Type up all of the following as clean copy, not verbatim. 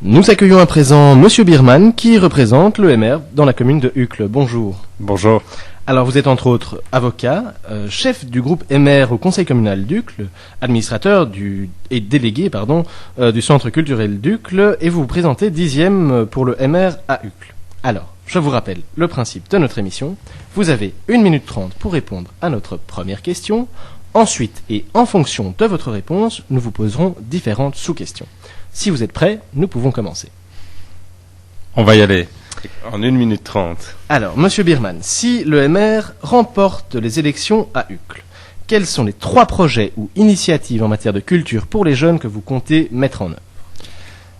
Nous accueillons à présent Monsieur Birman qui représente l'EMR dans la commune de Uccle. Bonjour. Bonjour. Alors vous êtes entre autres avocat, chef du groupe MR au conseil communal d'Uccle, administrateur et délégué du centre culturel d'Uccle et vous vous présentez 10e pour le MR à Uccle. Alors, je vous rappelle le principe de notre émission. Vous avez 1 minute 30 pour répondre à notre première question. Ensuite, et en fonction de votre réponse, nous vous poserons différentes sous-questions. Si vous êtes prêts, nous pouvons commencer. On va y aller. En 1 minute 30. Alors, Monsieur Birman, si le MR remporte les élections à Uccle, quels sont les 3 projets ou initiatives en matière de culture pour les jeunes que vous comptez mettre en œuvre ?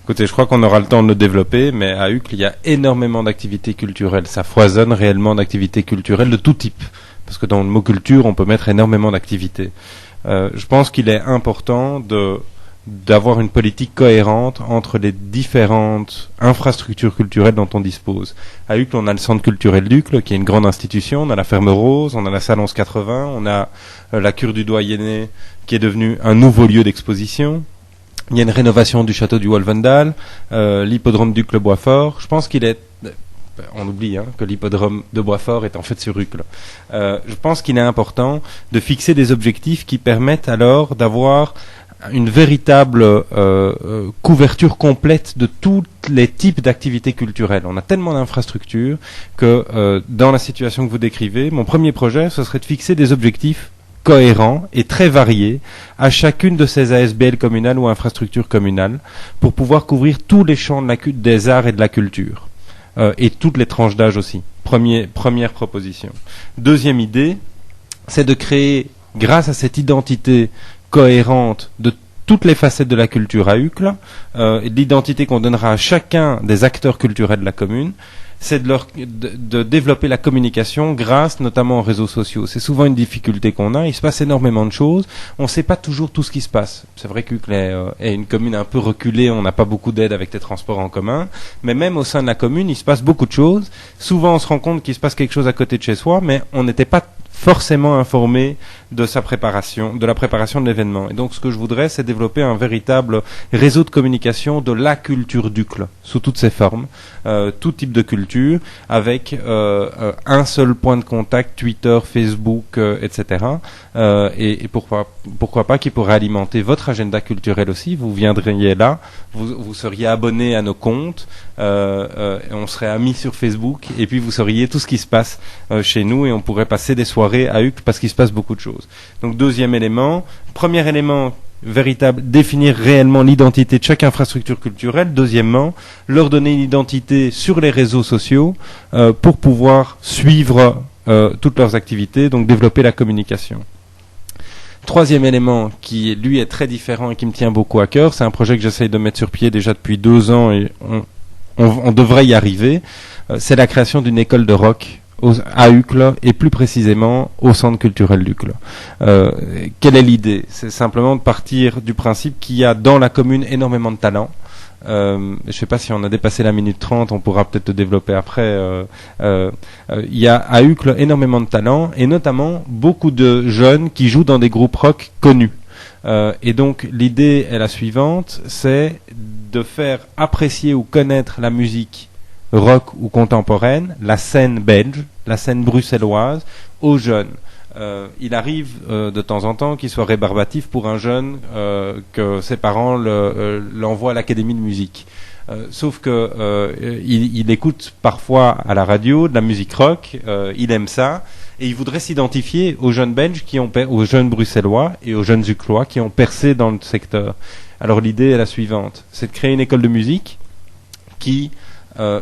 Écoutez, je crois qu'on aura le temps de le développer, mais à Uccle, il y a énormément d'activités culturelles. Ça foisonne réellement d'activités culturelles de tout type. Parce que dans le mot culture, on peut mettre énormément d'activités. Je pense qu'il est important d'avoir une politique cohérente entre les différentes infrastructures culturelles dont on dispose. À Uccle, on a le centre culturel d'Uccle, qui est une grande institution, on a la ferme Rose, on a la salle 1180, on a la cure du Doyenné, qui est devenue un nouveau lieu d'exposition. Il y a une rénovation du château du Wolvendal, l'hippodrome d'Uccle-Boisfort. Je pense qu'il est... On oublie que l'hippodrome de Boisfort est en fait sur Uccle. Je pense qu'il est important de fixer des objectifs qui permettent alors d'avoir une véritable couverture complète de tous les types d'activités culturelles. On a tellement d'infrastructures que dans la situation que vous décrivez, mon premier projet, ce serait de fixer des objectifs cohérents et très variés à chacune de ces ASBL communales ou infrastructures communales pour pouvoir couvrir tous les champs des arts et de la culture. Et toutes les tranches d'âge aussi. Première proposition. Deuxième idée, c'est de créer, grâce à cette identité cohérente de toutes les facettes de la culture à Uccle, l'identité qu'on donnera à chacun des acteurs culturels de la commune, c'est de développer la communication grâce notamment aux réseaux sociaux. C'est souvent une difficulté qu'on a. Il se passe énormément de choses. On ne sait pas toujours tout ce qui se passe. C'est vrai qu'Uccle est une commune un peu reculée. On n'a pas beaucoup d'aide avec les transports en commun. Mais même au sein de la commune, il se passe beaucoup de choses. Souvent, on se rend compte qu'il se passe quelque chose à côté de chez soi, mais on n'était pas forcément informé de la préparation de l'événement. Et donc, ce que je voudrais, c'est développer un véritable réseau de communication de la culture d'Uccle, sous toutes ses formes, tout type de culture, avec un seul point de contact, Twitter, Facebook, etc. Et pourquoi pas qui pourrait alimenter votre agenda culturel aussi. Vous viendriez là, vous seriez abonné à nos comptes, on serait amis sur Facebook, et puis vous sauriez tout ce qui se passe chez nous, et on pourrait passer des soirées à Uccle parce qu'il se passe beaucoup de choses. Donc deuxième élément. Premier élément véritable, définir réellement l'identité de chaque infrastructure culturelle. Deuxièmement, leur donner une identité sur les réseaux sociaux pour pouvoir suivre toutes leurs activités, donc développer la communication. Troisième élément qui, lui, est très différent et qui me tient beaucoup à cœur, c'est un projet que j'essaye de mettre sur pied déjà depuis 2 ans et on devrait y arriver, c'est la création d'une école de rock à Uccle et plus précisément au centre culturel d'Uccle. Quelle est l'idée ? C'est simplement de partir du principe qu'il y a dans la commune énormément de talents. Je ne sais pas si on a dépassé la minute 30, on pourra peut-être le développer après. Il y a à Uccle énormément de talents et notamment beaucoup de jeunes qui jouent dans des groupes rock connus. Et donc l'idée est la suivante, c'est de faire apprécier ou connaître la musique rock ou contemporaine, la scène belge, la scène bruxelloise, aux jeunes. Il arrive de temps en temps qu'il soit rébarbatif pour un jeune que ses parents l'envoient à l'académie de musique. Sauf que il écoute parfois à la radio de la musique rock, il aime ça, et il voudrait s'identifier aux jeunes belges aux jeunes bruxellois et aux jeunes uclois qui ont percé dans le secteur. Alors l'idée est la suivante, c'est de créer une école de musique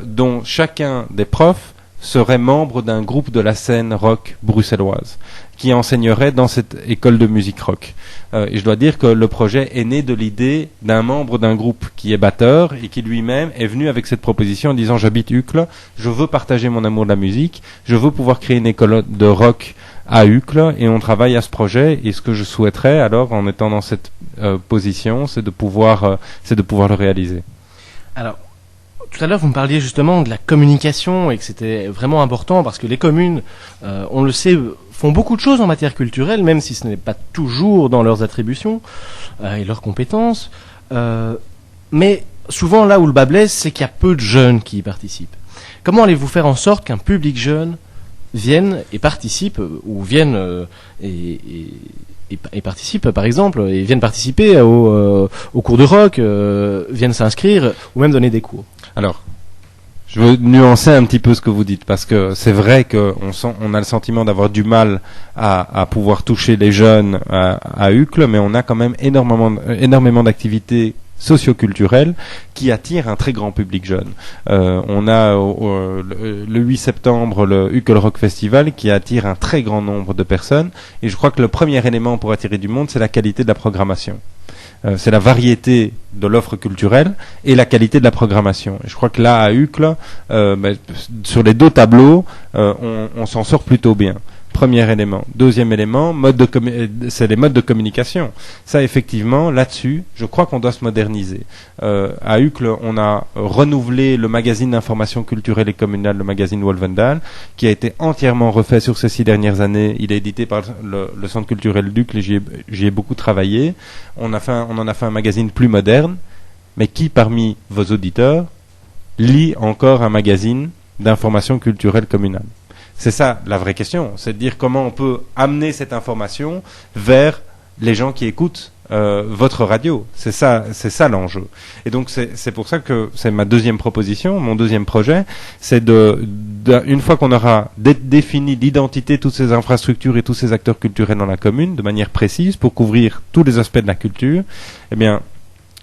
dont chacun des profs serait membre d'un groupe de la scène rock bruxelloise qui enseignerait dans cette école de musique rock. Et je dois dire que le projet est né de l'idée d'un membre d'un groupe qui est batteur et qui lui-même est venu avec cette proposition en disant « J'habite Uccle, je veux partager mon amour de la musique, je veux pouvoir créer une école de rock à Uccle et on travaille à ce projet. Et ce que je souhaiterais alors, en étant dans cette position, c'est de pouvoir le réaliser. » Alors, tout à l'heure, vous me parliez justement de la communication et que c'était vraiment important parce que les communes, on le sait, font beaucoup de choses en matière culturelle, même si ce n'est pas toujours dans leurs attributions et leurs compétences. Mais souvent là où le bas blesse, c'est qu'il y a peu de jeunes qui y participent. Comment allez-vous faire en sorte qu'un public jeune vienne et participe, ou vienne et participe, par exemple, et viennent participer au cours de rock, viennent s'inscrire, ou même donner des cours? Alors, je veux nuancer un petit peu ce que vous dites, parce que c'est vrai qu'on a le sentiment d'avoir du mal à pouvoir toucher les jeunes à Uccle, mais on a quand même énormément d'activités socioculturelles qui attirent un très grand public jeune. On a le 8 septembre le Uccle Rock Festival qui attire un très grand nombre de personnes, et je crois que le premier élément pour attirer du monde, c'est la qualité de la programmation. C'est la variété de l'offre culturelle et la qualité de la programmation. Et je crois que là, à Uccle, sur les deux tableaux, on s'en sort plutôt bien. Premier élément. Deuxième élément, c'est les modes de communication. Ça, effectivement, là-dessus, je crois qu'on doit se moderniser. À Uccle, on a renouvelé le magazine d'information culturelle et communale, le magazine Wolvendal, qui a été entièrement refait sur ces 6 dernières années. Il est édité par le Centre culturel d'Uccle et j'y ai beaucoup travaillé. On en a fait un magazine plus moderne, mais qui, parmi vos auditeurs, lit encore un magazine d'information culturelle communale? C'est ça la vraie question, c'est de dire comment on peut amener cette information vers les gens qui écoutent votre radio. C'est ça l'enjeu. Et donc c'est pour ça que c'est ma deuxième proposition, mon deuxième projet, c'est une fois qu'on aura défini l'identité de toutes ces infrastructures et tous ces acteurs culturels dans la commune de manière précise pour couvrir tous les aspects de la culture, eh bien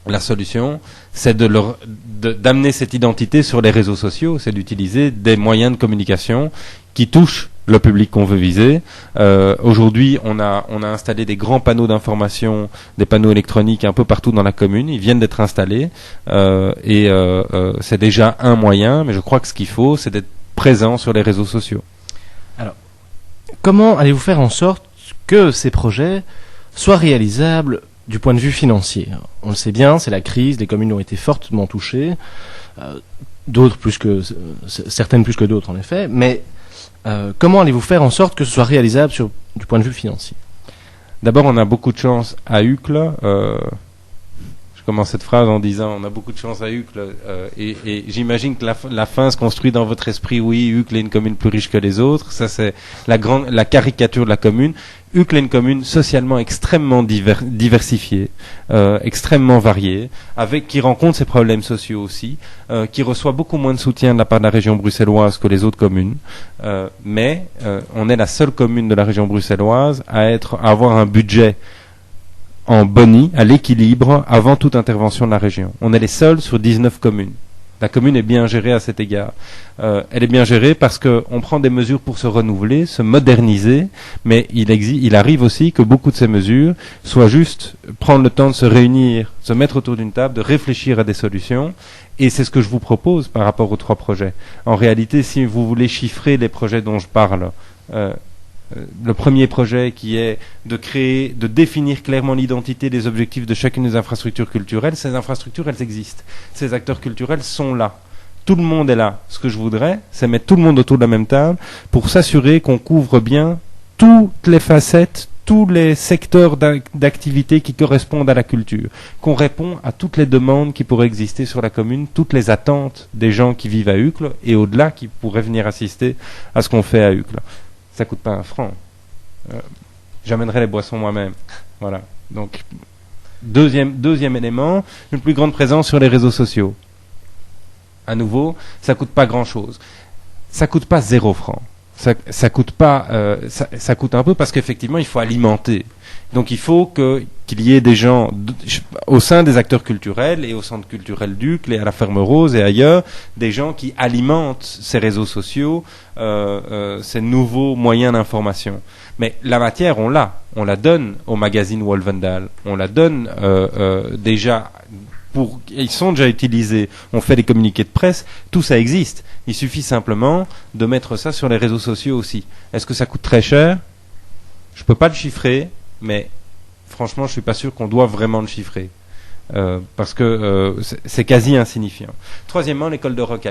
la solution, c'est d'amener cette identité sur les réseaux sociaux, c'est d'utiliser des moyens de communication qui touchent le public qu'on veut viser. Aujourd'hui, on a installé des grands panneaux d'information, des panneaux électroniques un peu partout dans la commune. Ils viennent d'être installés et c'est déjà un moyen, mais je crois que ce qu'il faut, c'est d'être présent sur les réseaux sociaux. Alors, comment allez-vous faire en sorte que ces projets soient réalisables du point de vue financier? On le sait bien, c'est la crise, les communes ont été fortement touchées, certaines plus que d'autres en effet, mais comment allez-vous faire en sorte que ce soit réalisable du point de vue financier? D'abord, on a beaucoup de chance à Uccle. Je commence cette phrase en disant on a beaucoup de chance à Uccle et j'imagine que la fin se construit dans votre esprit. Oui, Uccle est une commune plus riche que les autres. Ça, c'est la caricature de la commune. Uccle est une commune socialement extrêmement diversifiée, extrêmement variée, qui rencontre ses problèmes sociaux aussi, qui reçoit beaucoup moins de soutien de la part de la région bruxelloise que les autres communes. Mais on est la seule commune de la région bruxelloise à avoir un budget en boni, à l'équilibre, avant toute intervention de la région. On est les seuls sur 19 communes. La commune est bien gérée à cet égard. Elle est bien gérée parce qu'on prend des mesures pour se renouveler, se moderniser, mais il arrive aussi que beaucoup de ces mesures soient juste prendre le temps de se réunir, se mettre autour d'une table, de réfléchir à des solutions, et c'est ce que je vous propose par rapport aux 3 projets. En réalité, si vous voulez chiffrer les projets dont je parle, le premier projet qui est de définir clairement l'identité des objectifs de chacune des infrastructures culturelles. Ces infrastructures, elles existent. Ces acteurs culturels sont là. Tout le monde est là. Ce que je voudrais, c'est mettre tout le monde autour de la même table pour s'assurer qu'on couvre bien toutes les facettes, tous les secteurs d'activité qui correspondent à la culture, qu'on répond à toutes les demandes qui pourraient exister sur la commune, toutes les attentes des gens qui vivent à Uccle et au-delà qui pourraient venir assister à ce qu'on fait à Uccle. Ça coûte pas 1 franc. J'amènerai les boissons moi-même. Voilà. Donc, deuxième élément, une plus grande présence sur les réseaux sociaux. À nouveau, ça coûte pas grand-chose. Ça coûte pas 0 franc. Ça coûte pas. Ça coûte un peu parce qu'effectivement, il faut alimenter. Donc, il faut qu'il y ait des gens au sein des acteurs culturels et au centre culturel d'Uccle et à la Ferme Rose et ailleurs, des gens qui alimentent ces réseaux sociaux, ces nouveaux moyens d'information. Mais la matière, on la donne au magazine Wolvendal, on la donne déjà. Ils sont déjà utilisés, on fait des communiqués de presse, tout ça existe. Il suffit simplement de mettre ça sur les réseaux sociaux aussi. Est-ce que ça coûte très cher? Je peux pas le chiffrer, mais franchement, je suis pas sûr qu'on doit vraiment le chiffrer. Parce que c'est quasi insignifiant. Troisièmement, l'école de rock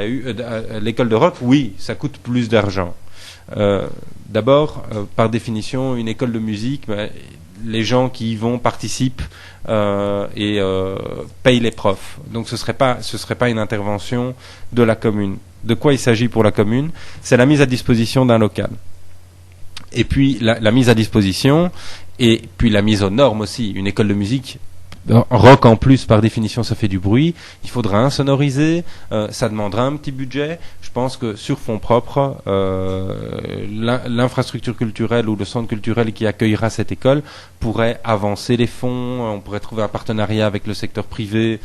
l'école de rock, oui, ça coûte plus d'argent. D'abord, par définition, une école de musique, les gens qui y vont participent et payent les profs. Donc ce serait pas une intervention de la commune. De quoi il s'agit pour la commune? C'est la mise à disposition d'un local. Et puis la mise à disposition, et puis la mise aux normes aussi. Une école de musique, rock en plus, par définition, ça fait du bruit. Il faudra insonoriser, ça demandera un petit budget. Je pense que sur fonds propres, l'infrastructure culturelle ou le centre culturel qui accueillera cette école pourrait avancer les fonds. On pourrait trouver un partenariat avec le secteur privé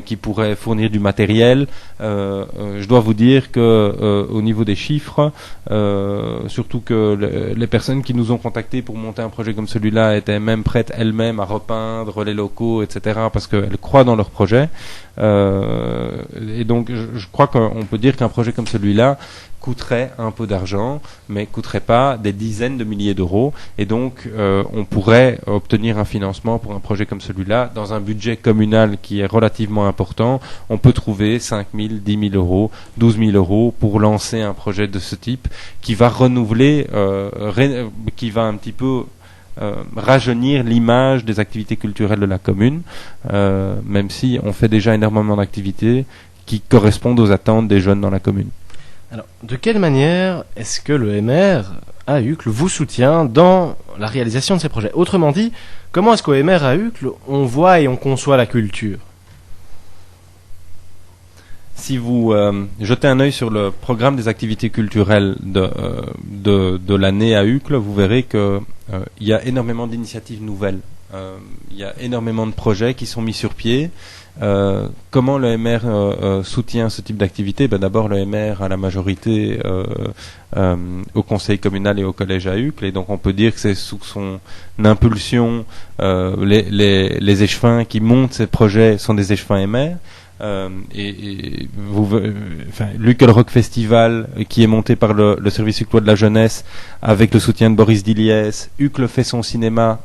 qui pourrait fournir du matériel. Je dois vous dire que au niveau des chiffres, surtout que les personnes qui nous ont contactés pour monter un projet comme celui-là étaient même prêtes elles-mêmes à repeindre les locaux, etc., parce qu'elles croient dans leur projet. Et donc, je crois qu'on peut dire qu'un projet comme celui-là coûterait un peu d'argent, mais coûterait pas des dizaines de milliers d'euros. Et donc, on pourrait obtenir un financement pour un projet comme celui-là dans un budget communal qui est relativement important. On peut trouver 5 000, 10 000 euros, 12 000 euros pour lancer un projet de ce type qui va renouveler, qui va un petit peu rajeunir l'image des activités culturelles de la commune, même si on fait déjà énormément d'activités qui correspondent aux attentes des jeunes dans la commune. Alors, de quelle manière est-ce que le MR à Uccle vous soutient dans la réalisation de ces projets? Autrement dit, comment est-ce qu'au MR à Uccle, on voit et on conçoit la culture? Si vous jetez un œil sur le programme des activités culturelles de l'année à Uccle, vous verrez que il y a énormément d'initiatives nouvelles. Il y a énormément de projets qui sont mis sur pied. Comment le MR soutient ce type d'activité? D'abord, le MR a la majorité au conseil communal et au collège à Uccle, et donc on peut dire que c'est sous son impulsion les échevins qui montent ces projets sont des échevins MR. L'Uccle Rock Festival qui est monté par le service ucquois de la jeunesse avec le soutien de Boris Diliès. Uccle fait son cinéma,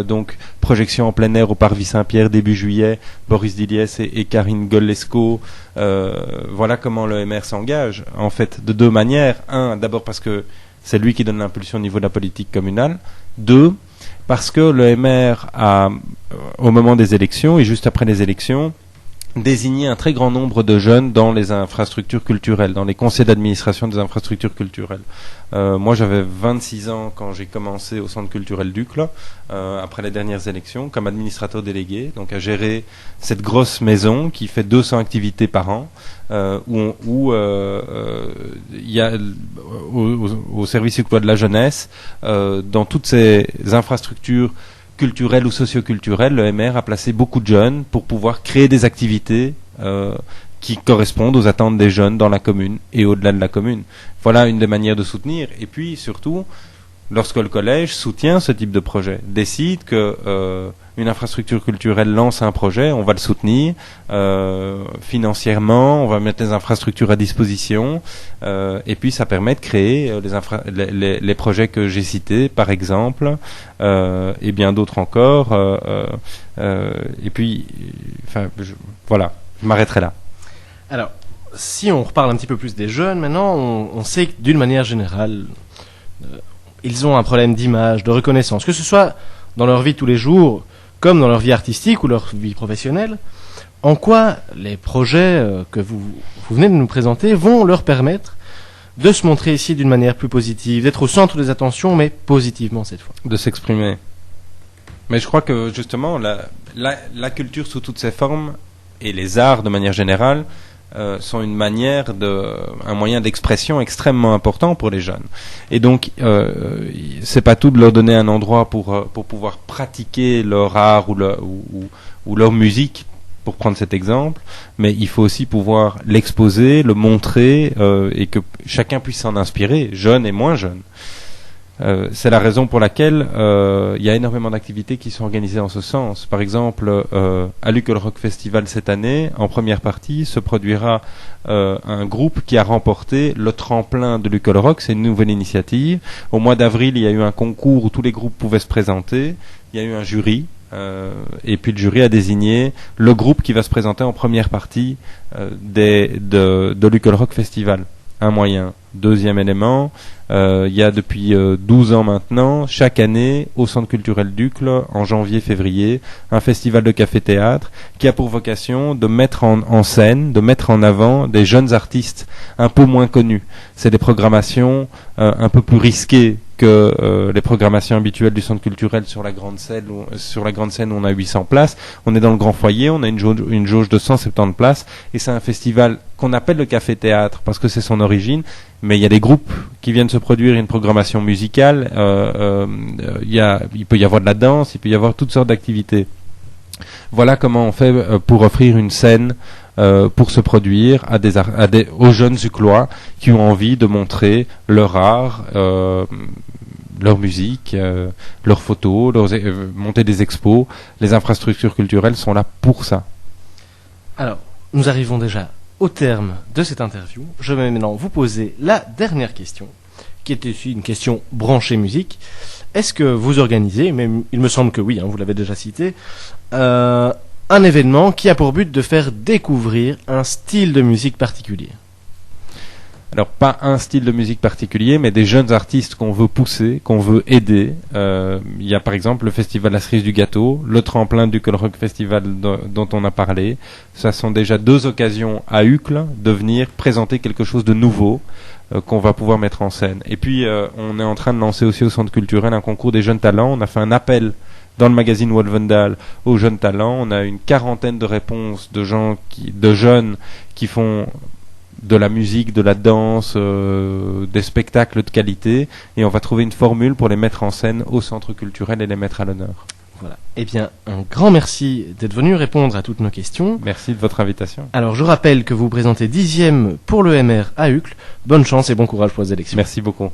donc projection en plein air au Parvis Saint-Pierre début juillet. Boris Diliès et Karine Gollesco. Voilà comment le MR s'engage en fait de deux manières. Un, d'abord parce que c'est lui qui donne l'impulsion au niveau de la politique communale. Deux, parce que le MR a au moment des élections et juste après les élections désigner un très grand nombre de jeunes dans les infrastructures culturelles, dans les conseils d'administration des infrastructures culturelles. Moi, j'avais 26 ans quand j'ai commencé au centre culturel d'Uccle, après les dernières élections, comme administrateur délégué, donc à gérer cette grosse maison qui fait 200 activités par an, où il y a au service ucquois de la jeunesse, dans toutes ces infrastructures culturel ou socio-culturel, le MR a placé beaucoup de jeunes pour pouvoir créer des activités qui correspondent aux attentes des jeunes dans la commune et au-delà de la commune. Voilà une des manières de soutenir. Et puis surtout, lorsque le collège soutient ce type de projet, décide que une infrastructure culturelle lance un projet, on va le soutenir financièrement, on va mettre les infrastructures à disposition, et puis ça permet de créer les projets que j'ai cités, par exemple, et bien d'autres encore. Et puis, voilà, je m'arrêterai là. Alors, si on reparle un petit peu plus des jeunes, maintenant, on sait que d'une manière générale, ils ont un problème d'image, de reconnaissance, que ce soit dans leur vie de tous les jours, comme dans leur vie artistique ou leur vie professionnelle. En quoi les projets que vous venez de nous présenter vont leur permettre de se montrer ici d'une manière plus positive, d'être au centre des attentions, mais positivement cette fois? De s'exprimer. Mais je crois que justement, la culture sous toutes ses formes, et les arts de manière générale, sont un moyen d'expression extrêmement important pour les jeunes. Et donc, c'est pas tout de leur donner un endroit pour pouvoir pratiquer leur art ou leur musique, pour prendre cet exemple, mais il faut aussi pouvoir l'exposer, le montrer, et que chacun puisse s'en inspirer, jeunes et moins jeunes. C'est la raison pour laquelle il y a énormément d'activités qui sont organisées en ce sens. Par exemple, à l'Uccle Rock Festival cette année, en première partie, se produira un groupe qui a remporté le tremplin de l'Uccle Rock. C'est une nouvelle initiative. Au mois d'avril, il y a eu un concours où tous les groupes pouvaient se présenter. Il y a eu un jury. Et puis le jury a désigné le groupe qui va se présenter en première partie de l'Uccle Rock Festival. Un moyen. Deuxième élément, il y a depuis 12 ans maintenant, chaque année, au Centre culturel d'Uccle, en janvier-février, un festival de café-théâtre qui a pour vocation de mettre en scène, de mettre en avant des jeunes artistes un peu moins connus. C'est des programmations un peu plus risquées que les programmations habituelles du centre culturel sur la grande scène où on a 800 places. On est dans le grand foyer, on a une jauge de 170 places et c'est un festival qu'on appelle le café-théâtre parce que c'est son origine, mais il y a des groupes qui viennent se produire une programmation musicale, il peut y avoir de la danse, il peut y avoir toutes sortes d'activités. Voilà comment on fait pour offrir une scène pour se produire aux jeunes Uclois qui ont envie de montrer leur art, leur musique, leurs photos, monter des expos. Les infrastructures culturelles sont là pour ça. Alors, nous arrivons déjà au terme de cette interview. Je vais maintenant vous poser la dernière question, qui est aussi une question branchée musique. Est-ce que vous organisez, mais il me semble que oui, vous l'avez déjà cité, un événement qui a pour but de faire découvrir un style de musique particulier? Alors, pas un style de musique particulier, mais des jeunes artistes qu'on veut pousser, qu'on veut aider. Il y a par exemple le festival La Cerise du Gâteau, le tremplin du Uccle Rock Festival dont on a parlé. Ça sont déjà 2 occasions à Uccle de venir présenter quelque chose de nouveau qu'on va pouvoir mettre en scène. Et puis, on est en train de lancer aussi au Centre culturel un concours des jeunes talents. On a fait un appel dans le magazine Wolvendal aux jeunes talents. On a une 40aine de réponses de jeunes qui font de la musique, de la danse, des spectacles de qualité, et on va trouver une formule pour les mettre en scène au centre culturel et les mettre à l'honneur. Voilà. Eh bien, un grand merci d'être venu répondre à toutes nos questions. Merci de votre invitation. Alors, je rappelle que vous présentez 10e pour le MR à Uccle. Bonne chance et bon courage pour les élections. Merci beaucoup.